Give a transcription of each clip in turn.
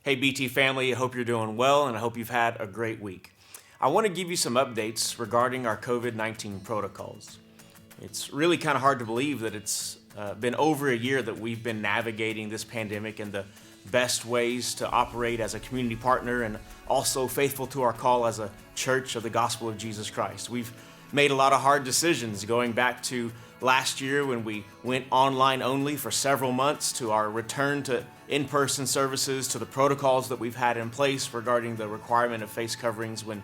Hey BT family, I hope you're doing well and I hope you've had a great week. I want to give you some updates regarding our COVID-19 protocols. It's really kind of hard to believe that it's been over a year that we've been navigating this pandemic and the best ways to operate as a community partner and also faithful to our call as a church of the gospel of Jesus Christ. We've made a lot of hard decisions going back to last year when we went online only for several months, to our return to in-person services, to the protocols that we've had in place regarding the requirement of face coverings when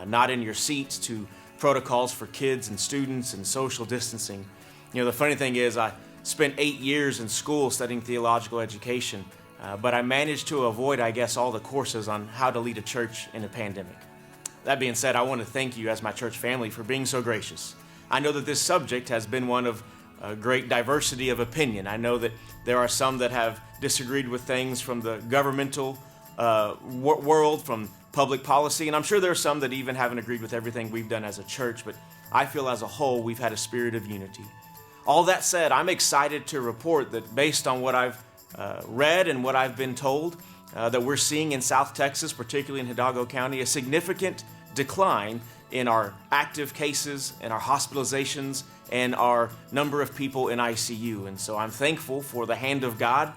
not in your seats, to protocols for kids and students and social distancing. You know, the funny thing is I spent 8 years in school studying theological education, but I managed to avoid, I guess, all the courses on how to lead a church in a pandemic. That being said, I want to thank you as my church family for being so gracious. I know that this subject has been one of great diversity of opinion. I know that there are some that have disagreed with things from the governmental world, from public policy, and I'm sure there are some that even haven't agreed with everything we've done as a church, but I feel as a whole we've had a spirit of unity. All that said, I'm excited to report that based on what I've read and what I've been told, that we're seeing in South Texas, particularly in Hidalgo County, a significant decline in our active cases and our hospitalizations and our number of people in ICU. And so I'm thankful for the hand of God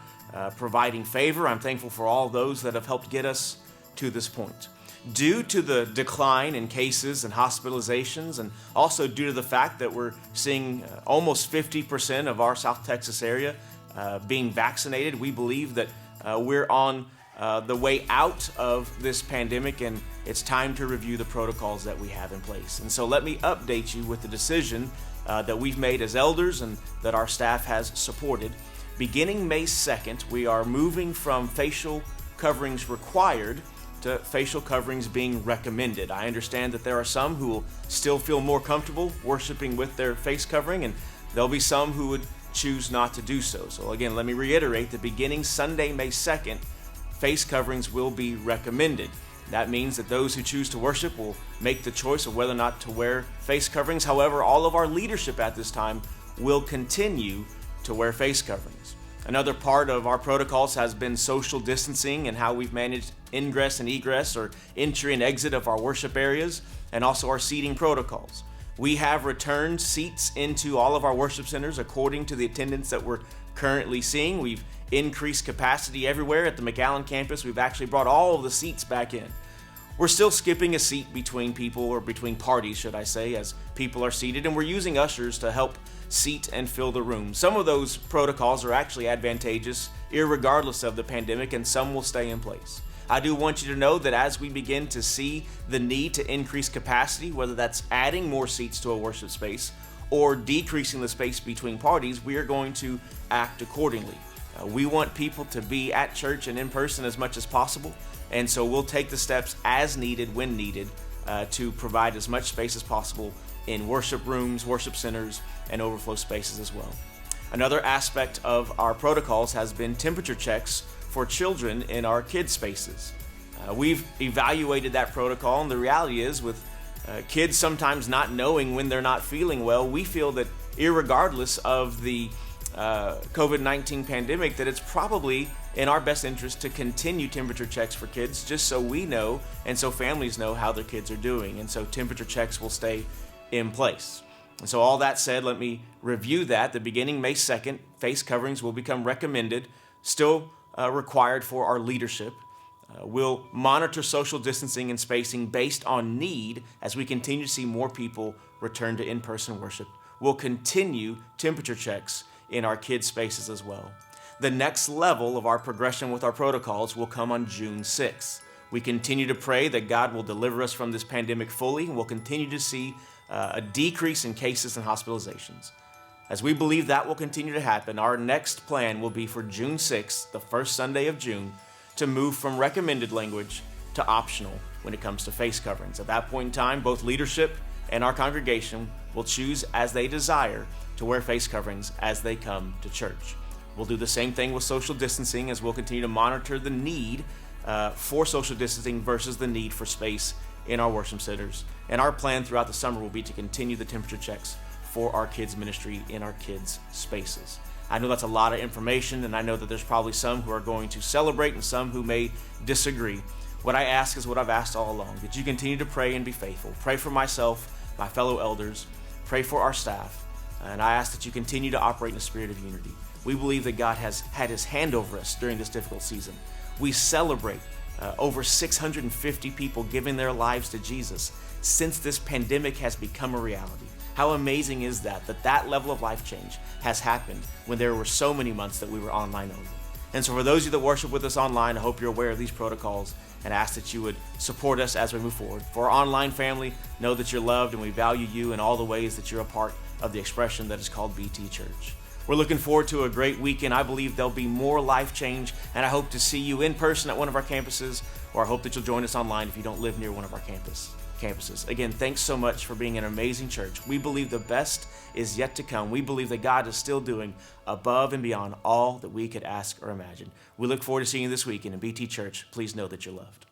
providing favor. I'm thankful for all those that have helped get us to this point. Due to the decline in cases and hospitalizations, and also due to the fact that we're seeing almost 50% of our South Texas area being vaccinated, we believe that we're on the way out of this pandemic, and it's time to review the protocols that we have in place. And so let me update you with the decision that we've made as elders and that our staff has supported. Beginning May 2nd, we are moving from facial coverings required to facial coverings being recommended. I understand that there are some who will still feel more comfortable worshiping with their face covering, and there'll be some who would choose not to do so. So again, let me reiterate that beginning Sunday, May 2nd, face coverings will be recommended. That means that those who choose to worship will make the choice of whether or not to wear face coverings. However, all of our leadership at this time will continue to wear face coverings. Another part of our protocols has been social distancing and how we've managed ingress and egress, or entry and exit, of our worship areas, and also our seating protocols. We have returned seats into all of our worship centers according to the attendance that we're currently seeing. We've increased capacity everywhere. At the McAllen campus, we've actually brought all of the seats back in. We're still skipping a seat between people, or between parties, should I say, as people are seated, and we're using ushers to help seat and fill the room. Some of those protocols are actually advantageous, irregardless of the pandemic, and some will stay in place. I do want you to know that as we begin to see the need to increase capacity, whether that's adding more seats to a worship space or decreasing the space between parties, we are going to act accordingly. We want people to be at church and in person as much as possible, and so we'll take the steps as needed, when needed, to provide as much space as possible in worship rooms, worship centers, and overflow spaces as well. Another aspect of our protocols has been temperature checks for children in our kids' spaces. We've evaluated that protocol, and the reality is, with kids sometimes not knowing when they're not feeling well, we feel that irregardless of the COVID-19 pandemic, that it's probably in our best interest to continue temperature checks for kids, just so we know and so families know how their kids are doing. And so temperature checks will stay in place. And so all that said, let me review that. The beginning May 2nd, face coverings will become recommended, still required for our leadership. We'll monitor social distancing and spacing based on need as we continue to see more people return to in-person worship. We'll continue temperature checks in our kids' spaces as well. The next level of our progression with our protocols will come on June 6th. We continue to pray that God will deliver us from this pandemic fully, and we'll continue to see a decrease in cases and hospitalizations. As we believe that will continue to happen, our next plan will be for June 6th, the first Sunday of June, to move from recommended language to optional when it comes to face coverings. At that point in time, both leadership and our congregation will choose as they desire to wear face coverings as they come to church. We'll do the same thing with social distancing, as we'll continue to monitor the need for social distancing versus the need for space in our worship centers. And our plan throughout the summer will be to continue the temperature checks for our kids ministry in our kids' spaces. I know that's a lot of information, and I know that there's probably some who are going to celebrate and some who may disagree. What I ask is what I've asked all along, that you continue to pray and be faithful. Pray for myself, my fellow elders, pray for our staff, and I ask that you continue to operate in a spirit of unity. We believe that God has had his hand over us during this difficult season. We celebrate over 650 people giving their lives to Jesus since this pandemic has become a reality. How amazing is that that level of life change has happened when there were so many months that we were online only. And so for those of you that worship with us online, I hope you're aware of these protocols and ask that you would support us as we move forward. For our online family, know that you're loved and we value you in all the ways that you're a part of the expression that is called BT Church. We're looking forward to a great weekend. I believe there'll be more life change, and I hope to see you in person at one of our campuses, or I hope that you'll join us online if you don't live near one of our campuses. Again, thanks so much for being an amazing church. We believe the best is yet to come. We believe that God is still doing above and beyond all that we could ask or imagine. We look forward to seeing you this weekend in BT Church. Please know that you're loved.